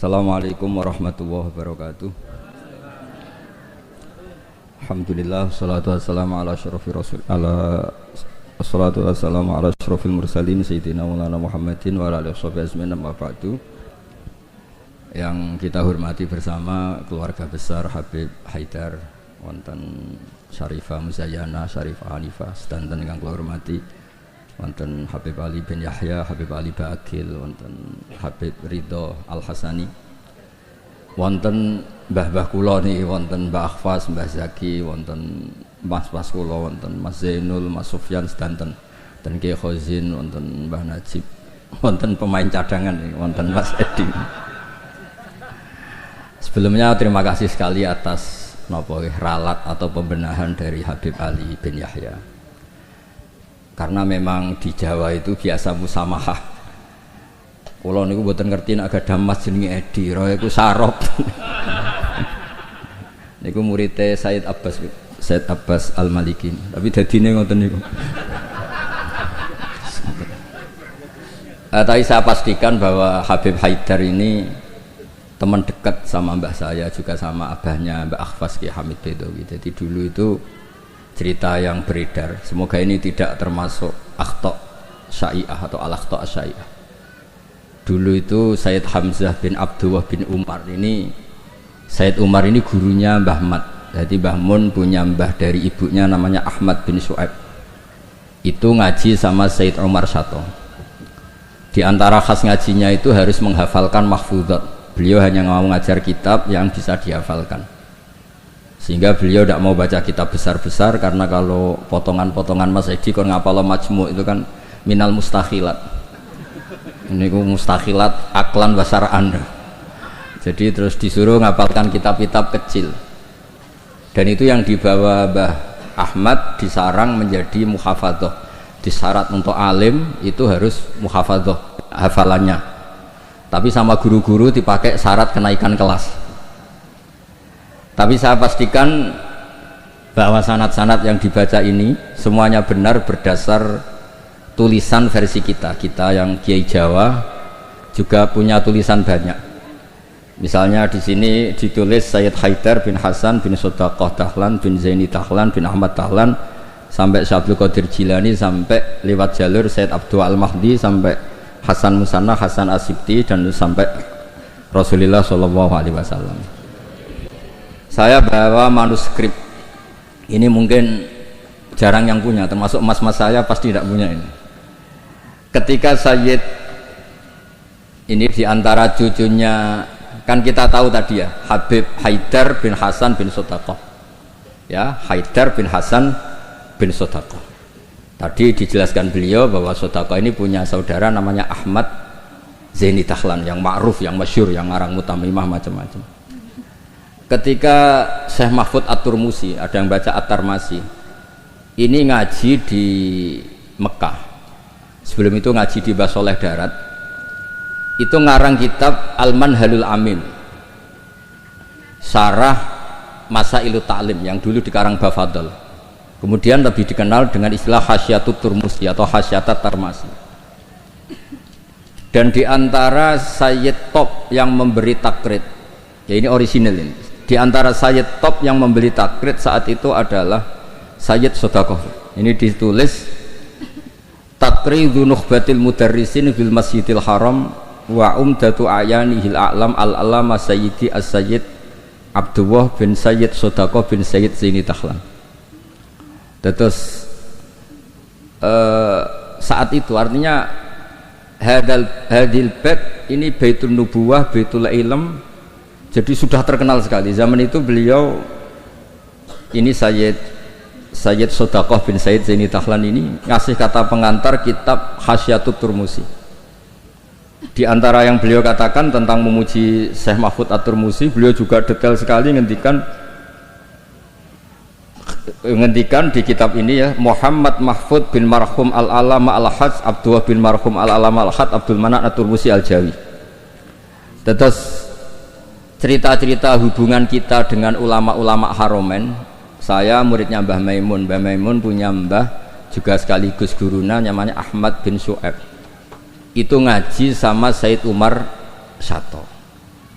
Assalamualaikum warahmatullahi wabarakatuh. Alhamdulillah, salatu wassalamu ala asyrafir rasul wassalatu wassalamu ala asyrafil mursalin sayyidina Maulana Muhammadin wa ala alihi washabihi ajmain, amma ba'du. Yang kita hormati bersama keluarga besar Habib Haidar, wonten Syarifah Muzayyana, Syarifah Hanifah, sedanten ingkang kula hormati, wonten Habib Ali bin Yahya, Habib Ali Baqil, wonten Habib Ridho Al-Hasani, wonten mbah-mbah kula niki, wonten Mbah Akhfas, Mbah Zaki, wonten mas-mas kula, wonten Mas Zainul, Mas Sufyan sedanten, wonten Kiai Khozin, wonten Mbah Najib, wonten pemain cadangan niki, wonten Mas Edi. Sebelumnya terima kasih sekali atas ralat atau pembenahan dari Habib Ali bin Yahya. Karena memang di Jawa itu biasa musamahah. Kula niku mboten ngerti nek gadah mas jenenge Edi, roe iku sarop. Niku muridé Said Abbas Al-Maliki. Tapi dadine ngoten niku. Tapi saya pastikan bahwa Habib Haidar ini teman dekat sama mbah saya, juga sama abahnya Mbak Akhfas Ki Hamid Bedowi. Jadi dulu itu cerita yang beredar, semoga ini tidak termasuk akhta syai'ah atau al-akhta syai'ah. Dulu itu Sayyid Hamzah bin Abdullah bin Umar ini, Sayyid Umar ini gurunya Mbah Mat. Jadi Mbah Mun punya mbah dari ibunya namanya Ahmad bin Su'aib, itu ngaji sama Sayyid Umar Sato. Di antara khas ngajinya itu harus menghafalkan mahfudhat. Beliau hanya mau ngajar kitab yang bisa dihafalkan, sehingga beliau tidak mau baca kitab besar-besar, karena kalau potongan-potongan Mas Edi kon ngapal majmu' itu kan minal mustakhilat. Ini ku mustakhilat aklan basar Anda. Jadi terus disuruh ngapalkan kitab-kitab kecil, dan itu yang dibawa Mbah Ahmad disarang menjadi muhafadzah. Disyarat untuk alim itu harus muhafadzah hafalannya, tapi sama guru-guru dipakai syarat kenaikan kelas. Tapi saya pastikan bahwa sanad-sanad yang dibaca ini semuanya benar berdasar tulisan versi kita. Kita yang Kiai Jawa juga punya tulisan banyak. Misalnya di sini ditulis Sayyid Haidar bin Hasan bin Sodaqah Dahlan bin Zaini Dahlan bin Ahmad Dahlan sampai Syabdul Qadir Jilani, sampai lewat jalur Sayyid Abdul Al-Mahdi, sampai Hasan Musanna, Hasan Asibti, dan sampai Rasulullah SAW. Saya bawa manuskrip ini, mungkin jarang yang punya, termasuk mas-mas saya pasti tidak punya ini. Ketika Sayyid ini diantara cucunya, kan kita tahu tadi ya, Habib Haidar bin Hasan bin Sodaqah, ya, Haidar bin Hasan bin Sodaqah. Tadi dijelaskan beliau bahwa Sodaqah ini punya saudara namanya Ahmad Zaini Dahlan, yang ma'ruf, yang masyhur, yang ngarang mutamimah macam-macam. Ketika Syekh Mahfud At-Turmusi, ada yang baca At-Tarmasi, ini ngaji di Mekah. Sebelum itu ngaji di Basoleh Darat. Itu ngarang kitab Al-Manhalul Amin, Syarah Masailut Ta'lim, yang dulu dikarang Bafadl. Kemudian lebih dikenal dengan istilah Hasyatut Turmusi atau Hasyatat Tarmasi. Dan diantara Sayyid top yang memberi takrid, ya ini orisinal ini, diantara Sayyid top yang memberi takrid saat itu adalah Sayyid Sodaqah. Ini ditulis Takridhu Nukhbatil Mudarrisin fil Masjidil Haram wa umdatu ayanihil a'lam al-alama Sayyidi as-Sayyid Abdullah bin Sayyid Sodaqah bin Sayyid Zaini Dahlan. Terus saat itu artinya hadil bait ini Baitul Nubuwah, Baitul Ilm, jadi sudah terkenal sekali. Zaman itu beliau ini Sayyid Sodaqah bin Sayyid Zaini Dahlan ini ngasih kata pengantar kitab Hasyatut Turmusi. Di antara yang beliau katakan tentang memuji Syekh Mahfud At-Turmusi, beliau juga detail sekali ngendikan di kitab ini, ya, Muhammad Mahfud bin Marhum Al-Alama Al-Hajj Abdullah bin Marhum Al-Alama Al-Hajj Abdul Manan At-Turmusi Al-Jawi. Terus cerita-cerita hubungan kita dengan ulama-ulama Haromen. Saya muridnya Mbah Maimun. Mbah Maimun punya mbah juga sekaligus guruna namanya Ahmad bin Su'aib. Itu ngaji sama Sayyid Umar Sato.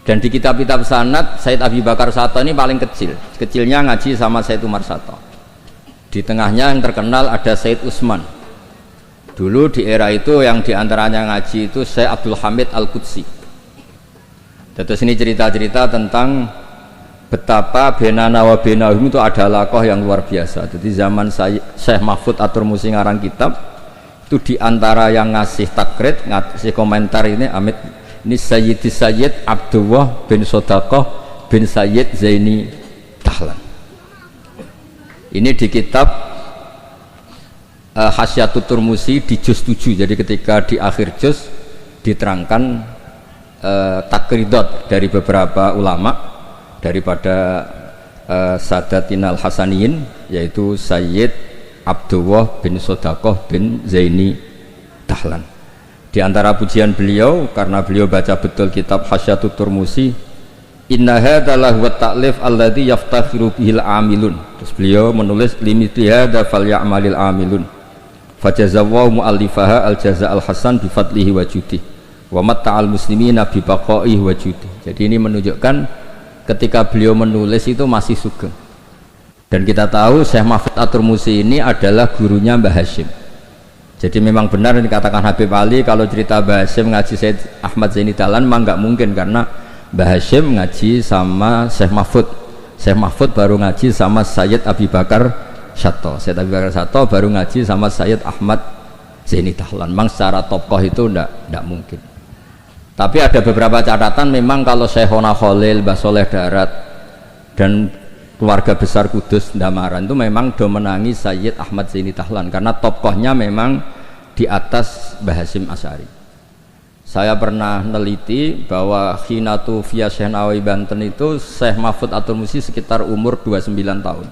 Dan di kitab-kitab sanad Said Abi Bakar Sato ini paling kecil. Kecilnya ngaji sama Said Umar Sato. Di tengahnya yang terkenal ada Said Utsman. Dulu di era itu yang diantaranya ngaji itu Syekh Abdul Hamid Al-Qudsi. Terus ini cerita-cerita tentang betapa benana wa benahum itu ada lakoh yang luar biasa. Jadi zaman Syekh Mahfud At-Turmusi ngarang kitab itu diantara yang ngasih takrid, ngasih komentar ini Amit ini Sayyid Abdullah bin Sodaqah bin Sayyid Zaini Dahlan. Ini di kitab Hasyatut Turmusi di juz 7. Jadi ketika di akhir juz diterangkan takridot dari beberapa ulama daripada Sadatinal Hasaniyin, yaitu Sayyid Abdullah bin Sodaqah bin Zaini Dahlan. Di antara pujian beliau, karena beliau baca betul kitab Hasyatut Turmusi, inna hadza lahu ta'lif alladzi yaftakhiru bihil amilun. Terus beliau menulis limithli hadza falyamalil amilun. Fajazallahu mu'allifaha al-jaza'al hasan bi fadlihi wa judi wa matta'al muslimina bi baqaihi wa judi. Jadi ini menunjukkan ketika beliau menulis itu masih sugeng. Dan kita tahu Syekh Mahfud At-Turmusi ini adalah gurunya Mbah Hasyim. Jadi memang benar yang dikatakan Habib Ali, kalau cerita Mbah Hasyim ngaji Said Ahmad Zaini Dahlan memang nggak mungkin, karena Mbah Hasyim ngaji sama Syekh Mahfud. Syekh Mahfud baru ngaji sama Sayyid Abi Bakar Sato. Sayyid Abi Bakar Sato baru ngaji sama Sayyid Ahmad Zaini Dahlan. Memang secara tokoh itu ndak mungkin. Tapi ada beberapa catatan memang kalau Syekhona Khalil, Mbah Soleh Darat dan keluarga besar Kudus Ndamaran itu memang domenangi Sayyid Ahmad Zaini Dahlan, karena tokohnya memang di atas Mbah Hasyim Asy'ari. Saya pernah neliti bahwa Khinatu via Syekh Nawawi Banten itu Syekh Mahfud At-Turmusi sekitar umur 29 tahun.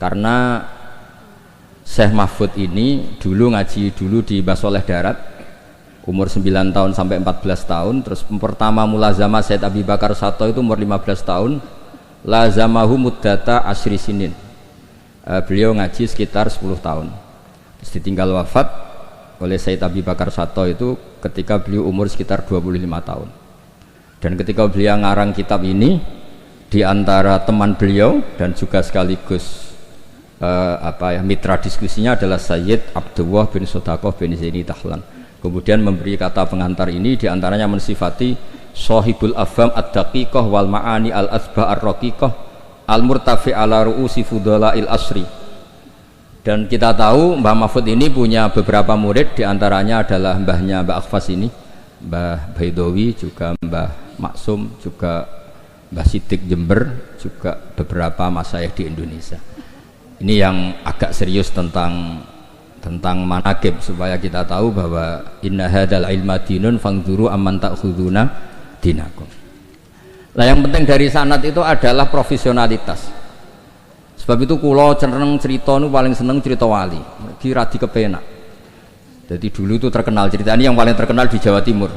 Karena Syekh Mahfud ini dulu ngaji di Mbah Soleh Darat umur 9 tahun sampai 14 tahun. Terus pertama mulazamah Said Abi Bakar Sato itu umur 15 tahun. Lazamahu muddata asyri sinin. Beliau ngaji sekitar 10 tahun. Terus ditinggal wafat oleh Said Abi Bakar Sato itu ketika beliau umur sekitar 25 tahun. Dan ketika beliau ngarang kitab ini, di antara teman beliau dan juga sekaligus mitra diskusinya adalah Sayyid Abdullah bin Sodaqah bin Zaini Dahlan. Kemudian memberi kata pengantar ini, di antaranya mensifati Shahibul Afham ad-daqiqah wal ma'ani al-asba' ar-raqiqah al-murtafi ala ru'usi fudala'il asri. Dan kita tahu Mbah Mahfud ini punya beberapa murid, diantaranya adalah mbahnya Mbah Akhfas ini, Mbah Baidowi, juga Mbah Maksum, juga Mbah Sidik Jember, juga beberapa masyayikh di Indonesia. Ini yang agak serius tentang manaqib, supaya kita tahu bahwa inna hadzal ilma dinun fangzuru amman ta'khuduna dinakum. Nah, yang penting dari sanad itu adalah profesionalitas. Sebab itu kula cenderung cerita nu paling seneng cerita wali, kira di kepenak. Jadi dulu itu terkenal cerita ini, yang paling terkenal di Jawa Timur.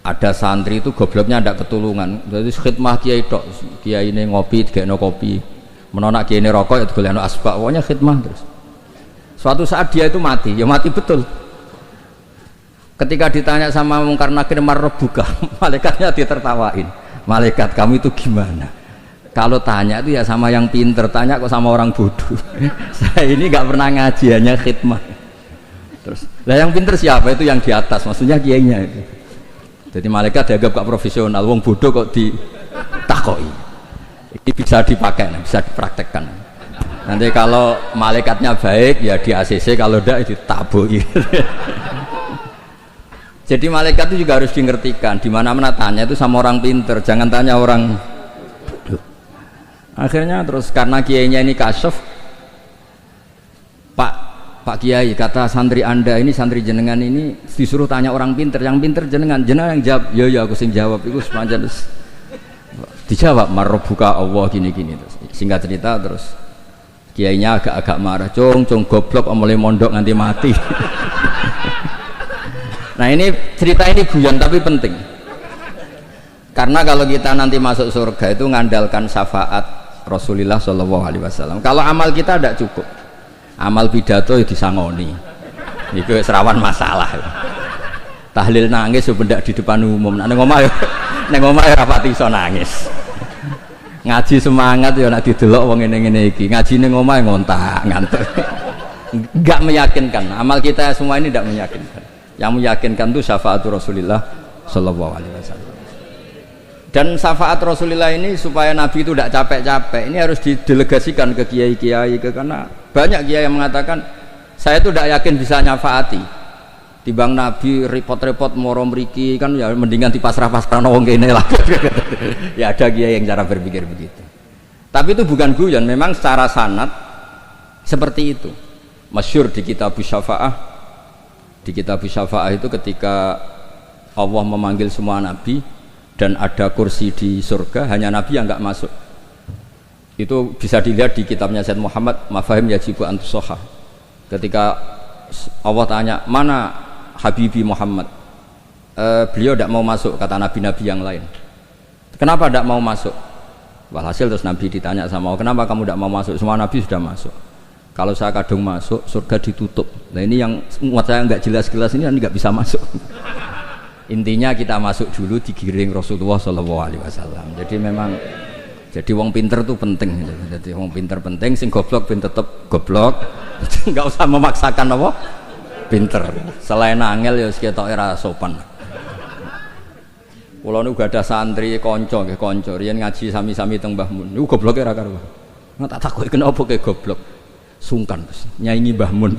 Ada santri itu gobloknya ndak ketulungan. Jadi khidmah kiai tok, kiai ini ngopi, digekno kopi. Menonak kiai ini rokok ya digolekno asbak, pokoknya khidmah terus. Suatu saat dia itu mati, ya mati betul. Ketika ditanya sama Mungkar Nakir marbuka, malaikatnya ditertawain. Malaikat, kamu itu gimana? Kalau tanya itu ya sama yang pinter, tanya kok sama orang bodoh. Saya ini nggak pernah ngaji, hanya khidmah. Terus, lah yang pinter siapa? Itu yang di atas, maksudnya kiainya itu. Jadi malaikat dianggap gak profesional, wong bodoh kok ditakoi. Ini bisa dipakai, bisa dipraktekkan. Nanti kalau malaikatnya baik ya di ACC, kalau tidak ditaboi. Jadi malaikat itu juga harus dimengertikan, di mana-mana tanya itu sama orang pinter, jangan tanya orang bodoh. Akhirnya terus karena kiainya ini kasyaf, Pak Kiai, kata santri Anda ini, santri jenengan ini disuruh tanya orang pinter, yang pinter jenengan yang jawab. Ya aku sing jawab, itu sepanjang terus dijawab marbuka Allah gini-gini. Terus singkat cerita terus kiainya agak-agak marah, cung goblok mulai mondok nganti mati. Nah ini cerita ini guyon tapi penting, karena kalau kita nanti masuk surga itu ngandalkan syafaat Rasulullah SAW. Kalau amal kita tidak cukup, amal pidato ya disangoni, itu serawan masalah. tahlil nangis sebendak di depan umum. Neng omah ya rapati iso nangis. Ngaji semangat ya nak didelok wong ngene-ngene iki. Ngaji ning omah ngontak ngantuk. Enggak meyakinkan. Amal kita semua ini tidak meyakinkan. Yang meyakinkan itu syafaatul Rasulullah sallallahu alaihi wasallam. Dan syafaat Rasulullah ini supaya Nabi itu tidak capek-capek, ini harus didelegasikan ke kiai-kiai, karena banyak kiai yang mengatakan saya itu tidak yakin bisa nyafaati. Timbang Nabi repot-repot moro mriki kan ya mendingan dipasrah-pasrahno wong kene lah. Ya ada kiai yang cara berpikir begitu. Tapi itu bukan guyon, memang secara sanad seperti itu. Masyhur di kitab Syafaah. Di kitab Syafaah itu ketika Allah memanggil semua nabi dan ada kursi di surga, hanya Nabi yang enggak masuk. Itu bisa dilihat di kitabnya Sayyid Muhammad Mafahim Yajibu Antusoha. Ketika Allah tanya, mana Habibi Muhammad? Beliau tidak mau masuk, kata nabi-nabi yang lain. Kenapa tidak mau masuk? Walhasil terus Nabi ditanya sama Allah, kenapa kamu tidak mau masuk? Semua nabi sudah masuk. Kalau saya kadung masuk, surga ditutup. Nah ini yang muat saya nggak jelas-jelas ini nggak bisa masuk. Intinya kita masuk dulu digiring Rasulullah Shallallahu Alaihi Wasallam. Jadi memang jadi wong pinter itu penting. Jadi wong pinter penting, sing goblok ben tetep goblok. Nggak usah memaksakan apa pinter. Selain angel ya ketok ora sopan. Kula niku ada santri kanca nggih kanca riyen ngaji sami-sami teng Mbah Mun. Niku gobloke ra karuan. Nggak tak takoki kenapa ke goblok. Sungkan terus nyaingi Mbah Mun.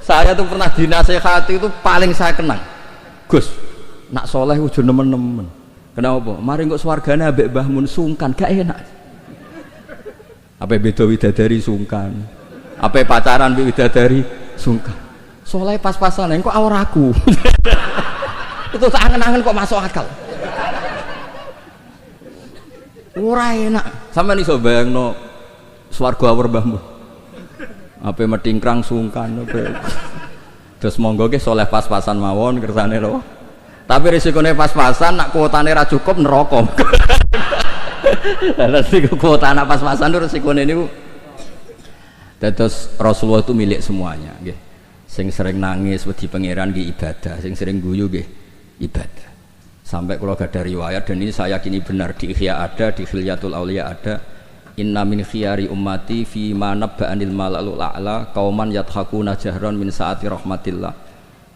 Saya tuh pernah dinasehati itu paling saya kenang. Gus, nak soleh ujo nemen-nemen. Kenapa? Mari kok swargane ambek Mbah Mun sungkan, gak enak. Apa beda widadari sungkan? Apa pacaran mbek widadari sungkan? Soleh pas-pasan kok awraku. Itu angen-angen kok masuk akal. Ora enak. Sampeyan iso bayangno swarga awur Mbah Mun. Apa metingkrang sungkan apa. Terus monggo ke soleh pas-pasan mawon kersane lho. Tapi risikone pas-pasan nak kuotane ra cukup neraka. Lah nek kuota anak pas-pasan risikone niku. Terus Rasulullah itu milik semuanya nggih. Sing sering nangis wedi pangeran nggih ibadah, sing sering guyu nggih ibadah. Sampai kalau ada riwayat dan ini saya yakini benar di Ihya ada, di Khilyatul Auliya ada. Inna min khiyari ummati fi ma nabba'anil malalul a'la qauman yadhakuna jahran min saati rahmatillah.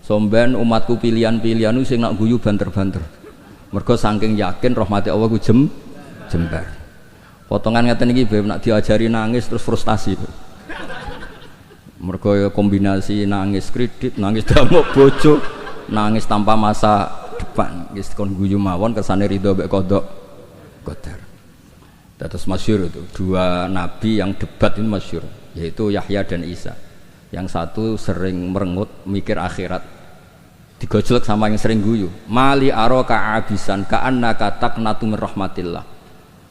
Somben umatku pilihan-pilihan sing nak guyu banter-banter. Mergo saking yakin rahmati Allah ku jembar. Potongan ngeten iki bae nak diajari nangis terus frustasi. Mergo kombinasi nangis kredit, nangis damuk bojo, nangis tanpa masa depan. Wis kon guyu mawon kersane ridho mek kodok qadar. Terus masyhur itu dua nabi yang debat ini masyhur, yaitu Yahya dan Isa. Yang satu sering merengut mikir akhirat, digojlok sama yang sering guyu. Mali aroka abisan ka'annaka taqnatu min rahmatillah.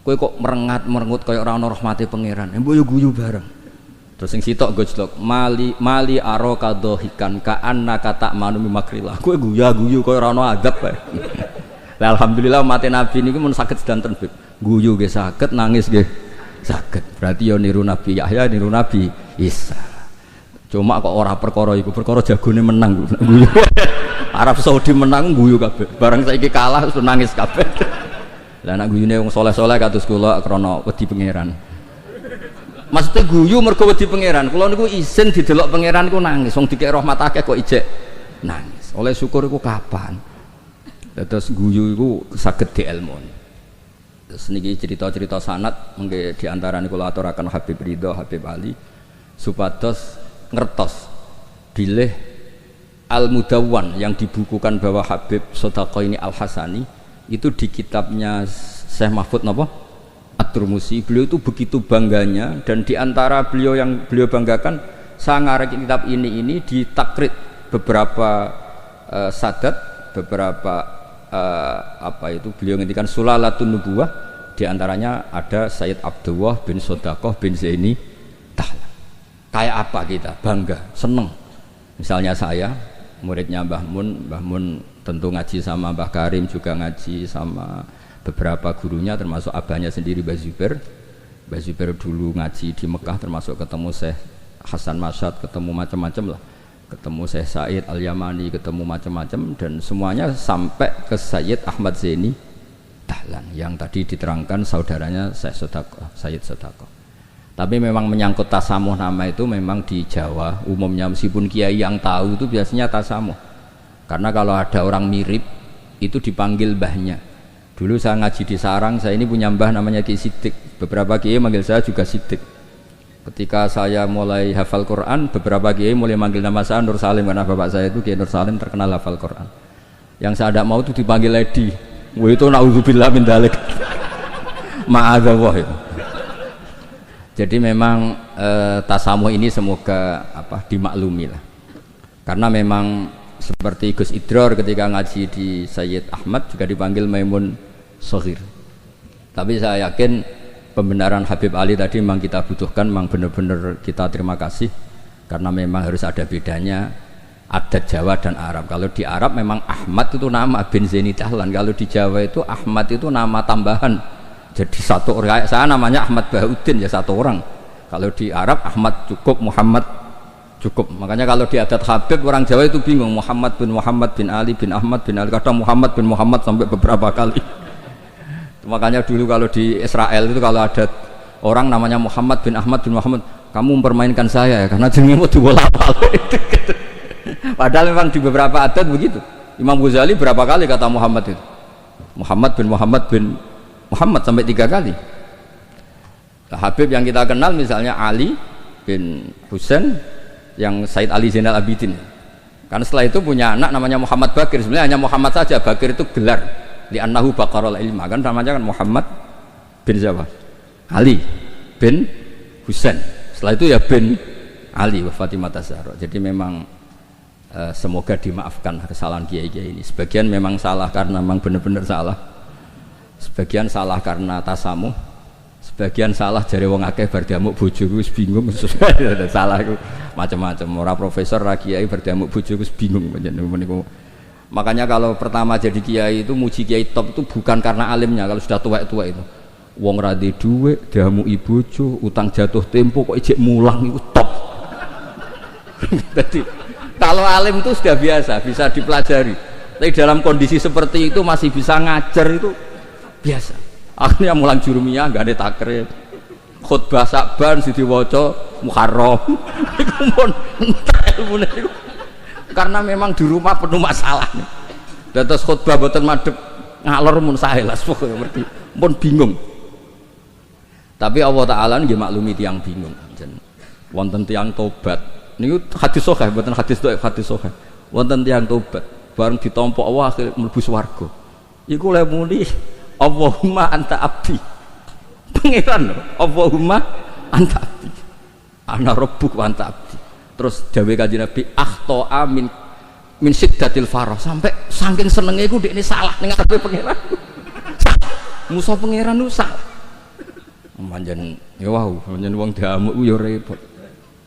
Kowe kok merengut kaya ora ana rahmate pangeran. Mbok yo guyu bareng. Terus sing sitok gojlok mali aroka dohikan ka'annaka ta'manu min makrillah. Kowe guyu kaya ora ana adab bae. Lah alhamdulillah umat Nabi niku mun saged sedanten guyu nggih saged, nangis nggih saged. Berarti ya niru Nabi Yahya, niru Nabi Isa. Cuma kok ora perkara iku, perkara jagone menang guyu. Arab Saudi menang guyu kabeh. Barang saiki kalah terus nangis kabeh. Lah nek guyune wong saleh-saleh kados kula krana wedi pangeran. Maksudnya guyu mergo wedi pangeran. Kula niku isin didelok pangeran iku nangis. Wong dikek rahmat akeh kok ijek nangis. Oleh syukur iku kapan? Terus guyu iku saged dielmoni. Terus niki cerita-cerita sanad mengke di antara niku kula aturaken Habib Ridho, Habib Ali supados ngertos bilih Al-Mudawwan yang dibukukan bahwa Habib Sodaqah ini Al-Hasani itu di kitabnya Syekh Mahfud napa? At-Turmusi. Beliau itu begitu bangganya dan di antara beliau yang beliau banggakan saya ngarek kitab ini ditakrid beberapa sadat, beberapa apa itu beliau ngendikan Sulalatun Nubuwah, di antaranya ada Sayyid Abdullah bin Sodaqah bin Zaini Tahlan. Kayak apa kita bangga, seneng. Misalnya saya muridnya Mbah Mun tentu ngaji sama Mbah Karim, juga ngaji sama beberapa gurunya termasuk abahnya sendiri Mbah Zubair. Mbah Zubair dulu ngaji di Mekah termasuk ketemu Syekh Hasan Masyad, ketemu macam-macam lah. ketemu Syekh Said Al-Yamani, ketemu macam-macam, dan semuanya sampai ke Sayyid Ahmad Zaini Dahlan yang tadi diterangkan saudaranya Sayyid Sodaqoh. Tapi memang menyangkut tasamuh nama itu memang di Jawa umumnya, meskipun kiai yang tahu itu biasanya tasamuh. Karena kalau ada orang mirip itu dipanggil mbahnya. Dulu saya ngaji di Sarang, saya ini punya mbah namanya Ki Siddiq. Beberapa kiai manggil saya juga Siddiq. Ketika saya mulai hafal Quran, beberapa kiai mulai manggil nama saya Nur Salim, karena bapak saya itu Kiai Nur Salim terkenal hafal Quran. Yang saya tidak mau itu dipanggil Edi. Wah, itu naudzubillah min dzalik. Ma'adzallah itu. Jadi memang tasamuh ini semoga dimaklumi lah. Karena memang seperti Gus Idror ketika ngaji di Sayyid Ahmad juga dipanggil Maimun Soghir. Tapi saya yakin pembenaran Habib Ali tadi memang kita butuhkan, memang benar-benar kita terima kasih, karena memang harus ada bedanya adat Jawa dan Arab. Kalau di Arab memang Ahmad itu nama bin Zaini Dahlan, kalau di Jawa itu Ahmad itu nama tambahan. Jadi satu orang, saya namanya Ahmad Bahuddin ya satu orang. Kalau di Arab Ahmad cukup, Muhammad cukup. Makanya kalau di adat Habib orang Jawa itu bingung, Muhammad bin Ali bin Ahmad bin Ali, kadang Muhammad bin Muhammad sampai beberapa kali. Makanya dulu kalau di Israel itu kalau ada orang namanya Muhammad bin Ahmad bin Muhammad, kamu mempermainkan saya ya, karena jenengmu dibolak-balik. Padahal memang di beberapa adat begitu. Imam Ghazali berapa kali kata Muhammad itu? Muhammad bin Muhammad sampai 3 kali. Nah, Habib yang kita kenal misalnya Ali bin Husain yang Said Ali Zainal Abidin. Karena setelah itu punya anak namanya Muhammad Bakir. Sebenarnya hanya Muhammad saja, Bakir itu gelar. Li'annahu baqarul ilma, kan namanya kan Muhammad bin Zawad. Ali bin Husain. Setelah itu ya bin Ali wa Fatimah Zahra. Jadi memang semoga dimaafkan kesalahan kiai-kiai ini. Sebagian memang salah karena memang benar-benar salah. Sebagian salah karena tasamuh, sebagian salah jare wong akeh bar diamuk bojoku wis bingung. Salah iku macam-macam. Ora profesor ra kiai bar diamuk bojoku wis bingung niku. Makanya kalau pertama jadi kiai itu muji kiai top itu bukan karena alimnya. Kalau sudah tua-tua itu wong ra duwe dhuwit, diamuki bojo, utang jatuh tempo kok ijek mulang itu top. Jadi kalau alim itu sudah biasa, bisa dipelajari. Tapi dalam kondisi seperti itu masih bisa ngajar itu biasa. Akhirnya mulang jurumiyah nggak ada takrib, khutbah Sa'ban sidi waca Muharram. Iku mun entek ilmune iku. Karena memang di rumah penuh masalah. Dados khutbah boten madhep ngalor mun saelas pokoke ngerti. Mun bingung. Tapi Allah Taala nggih maklumi tiyang bingung. Wonten tiyang tobat. Niku hadis sahih boten hadis dhaif, hadis sahih. Wonten tiyang tobat bareng ditampa Allah akhir mlebu swarga. Iku le muni Allahumma anta abdi, pangeran Allahumma anta abdi, ana rabbuk wa anta abdi. Terus dawuh kanjeng Nabi akhta min siddatil farah, sampai saking senenge iku dekne salah ning ngarepe pangeran. Musa pangeran ku salah. Manjen ya wau, manjen wong diamuk ya repot.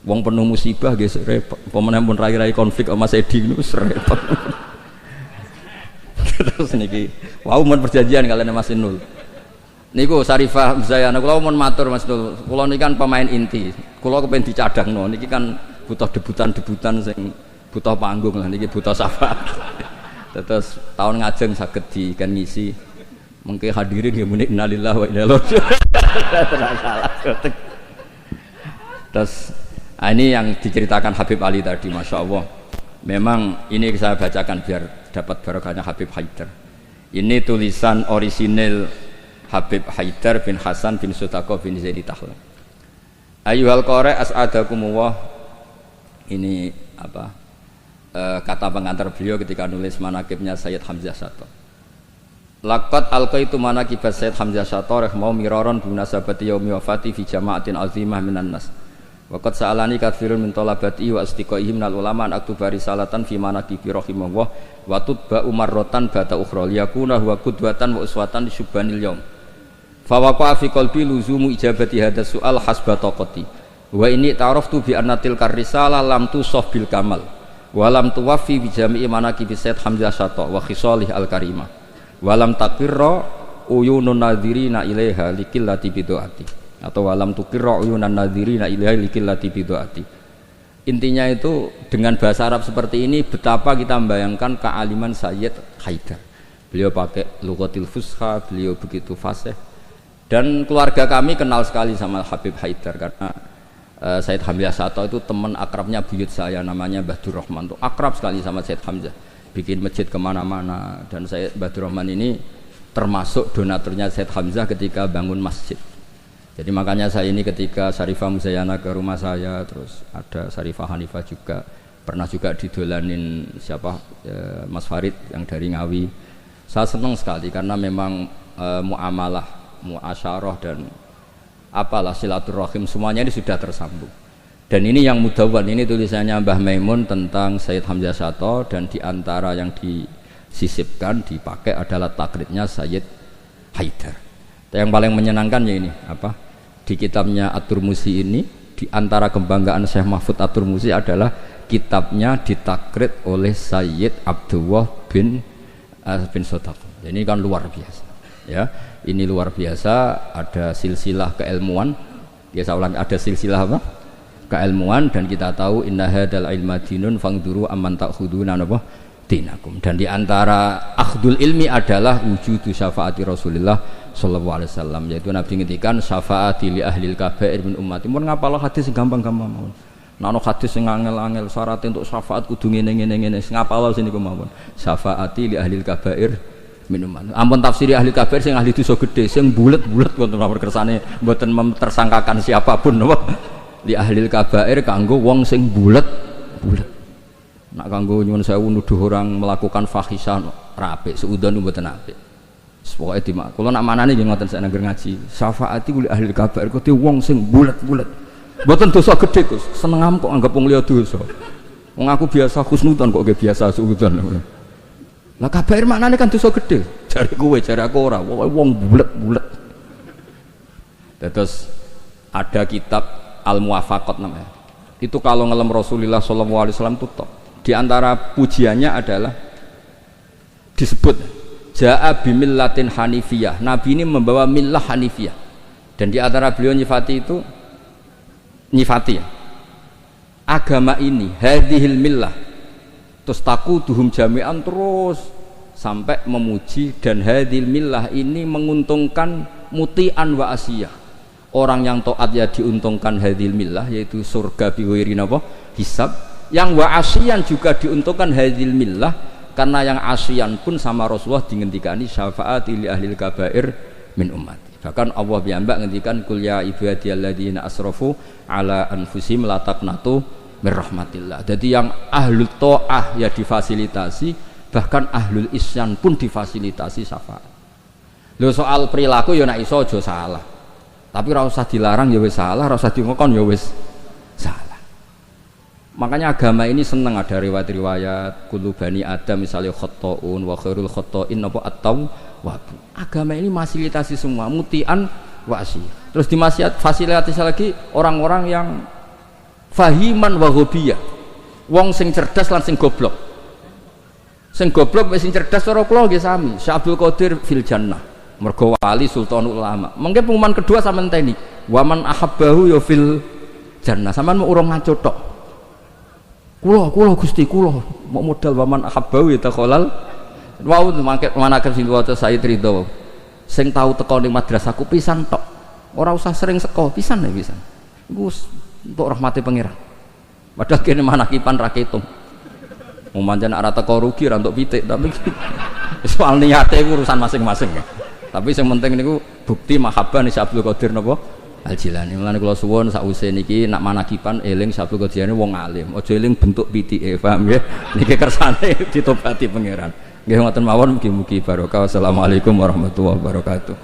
Wong penuh musibah nggih repot. Pemene pun rai-rai konflik sama Mas Edi niku repot. Terus niki wau mun perjanjian kalian Mas Inul niku Sarifah Zayana kula mun matur Mas Inul, kula niki kan pemain inti, kula kepen dicadangno niki kan butuh debutan sing butuh panggung lah niki, butuh syafaat. Terus tahun ngajeng saged dikan ngisi mengke hadirin nggih muni innalillahi wa inna ilaihi raji'un. Terus ini yang diceritakan Habib Ali tadi, Masya Allah. Memang ini saya bacakan biar dapat barokahnya Habib Haidar. Ini tulisan orisinil Habib Haidar bin Hasan bin Sodaqoh bin Zaini Dahlan. Ayyuhal qari as'adakumullah. Ini apa? Kata pengantar beliau ketika nulis manaqibnya Sayyid Hamzah Syato. Laqad alqaitu manaqib Sayyid Hamzah Syato rahimahullah miraran bi munasabati yaumi wafati fi jama'atin azimah minan nas. Waqad sa'alani katsirun min talabati wa astiqaihi minal ulama an aktuba risalatan fi manaqibi rahimahullah wa tutba umarratan bata ukhra liyakuna huwa qudwatan wa uswatan syubbanil yaum. Fa waqa fi qalbi luzumu ijabati hadha su'al hasba taqati. Wa inni ta'araftu bi anna tilkar risalah lam tusaf bil kamal wa lam tuwaffi bi jami'i manaqibi Sayyid Hamzah Syato wa khisalih al karimah wa lam taqirra uyunun nadhirina ilaiha likillati bidu'ati. Atau walam tukirra uyunan nadhirina ilaihi likillati bidu'ati. intinya itu dengan bahasa Arab seperti ini betapa kita membayangkan kealiman Sayyid Haidar. Beliau pakai lughatil fusha, beliau begitu fasih. Dan keluarga kami kenal sekali sama Habib Haidar karena Sayyid Hamzah Sato itu teman akrabnya buyut saya namanya Mbah Durrahman, tuh akrab sekali sama Sayyid Hamzah, bikin masjid kemana-mana. Dan Sayyid Mbah Durrahman ini termasuk donaturnya Sayyid Hamzah ketika bangun masjid. Jadi makanya saya ini ketika Syarifah Muzayana ke rumah saya, terus ada Syarifah Hanifah juga, pernah juga didolanin siapa Mas Farid yang dari Ngawi. Saya senang sekali karena memang muamalah, muasyarah dan apalah silaturahim semuanya ini sudah tersambung. Dan ini yang mudawwan, ini tulisannya Mbah Maimun tentang Sayyid Hamzah Sato, dan diantara yang disisipkan dipakai adalah takribnya Sayyid Haidar. Yang paling menyenangkan ya ini apa? Di kitabnya At-Turmusi ini, di antara kebanggaan Syekh Mahfud At-Turmusi adalah kitabnya ditakrid oleh Sayyid Abdullah bin Sodaq. Ini kan luar biasa ya, ini luar biasa. Ada silsilah keilmuan, saya ulang, ada silsilah apa? Keilmuan. Dan kita tahu inna hadzal ilma dinun fangduru amman ta'khuduna apa dinakum. Dan di antara akhdul ilmi adalah wujudu syafaati Rasulullah sallallahu alaihi wasallam, yaitu Nabi ngendikan syafaati li ahlil kabair min ummati. Mun ngapal hadis gampang-gampang mawon. Nek ana hadis sing angel-angel syarat untuk syafaat kudu ngene-ngene ngapal sing niku mawon. Syafaati li ahlil kabair min ummati. Ampun tafsiri ahli kabair sing ahli dosa gedhe sing bulet-bulet wonten nomor kersane mboten memtersangkakan siapapun napa. Li ahlil kabair kanggo wong sing bulet-bulet. Nak kanggo nyuwun sewu nuduh orang melakukan fahisah rapik seudon mboten apik. Pokoke dimak. Kula nak manane nggih ngoten sak nangger ngaji. Syafaati kuli ahli kabair kote wong sing bulet-bulet. Mboten dosa gedhe Gus. Senengam kok anggap wong liya dosa. Wong aku biasa husnudzon kok nggih biasa suudzon. Lah kabair maknane kan dosa gedhe. Jare kowe, jare aku ora. Wong bulet-bulet. Terus ada kitab Al-Muwafaqat namanya. Itu kalau ngelem Rasulullah sallallahu alaihi wasallam tutup. Di antara pujiannya adalah disebut Ja'a bimillatin hanifiyah. Nabi ini membawa millah hanifiyah. Dan di antara beliau nyifati itu nyifati ya, agama ini hadhil millah terus taquduhum jami'an, terus sampai memuji. Dan hadhil millah ini menguntungkan muti'an wa asiyah. Orang yang taat ya diuntungkan hadhil millah, yaitu surga biwiri napa hisab. Yang wa asyian juga diuntungkan hadhil millah, karena yang asyian pun sama Rasulullah dingendikani syafaati li ahlil kabair min ummati. Bahkan Allah piyambak ngendikan kul ya ibadiyalladzina asrafu ala anfusihim la taqnatu mir rahmatillah. Jadi yang ahlul taah ya difasilitasi, bahkan ahlul isyan pun difasilitasi syafaat. Lho soal perilaku ya nek iso aja salah. Tapi ora usah dilarang ya wis salah, ora usah dingokon ya wis salah. Makanya agama ini senang ada riwayat-riwayat kullu bani adam misalnya khotta'un wa khairul khotta'in apa at-tawwab. Agama ini fasilitasi semua mutian wasi. Terus fasilitasi lagi orang-orang yang fahiman wa ghobiyah. Wong sing cerdas lan sing goblok. Sing goblok wis sing cerdas ora kula nggih sami. Syekh Abdul Qadir fil jannah. Mergo wali sultanul ulama. Mengke pengumuman kedua sampean teni. Wa man ahabbahu ya fil jannah. Sampean mau urung ngaco tok. Kula Gusti kula mau modal waman ahabbau ya takhalal wau mangke manaken sing waca Sayyid Ridho sing tau teko ning madrasahku pisan tok, ora usah sering seko pisan ya pisan iku untuk rahmati pangeran. Padahal kene manakipan ra ketung wong pancen ora teko rugi ra entuk pitik, tapi soal niate urusan masing-masing ya. Tapi sing penting niku bukti mahabbah ni Abdul Qadir napa Al-Jilani. Mulane kula suwun sakwise niki nak manakipan eling Abdul Qadir wong alim, aja eling bentuk pitike, paham ya? Niki kersane ditobati pangeran. Nggih ngoten mawon, mugi-mugi barokah. Wassalamualaikum warahmatullahi wabarakatuh.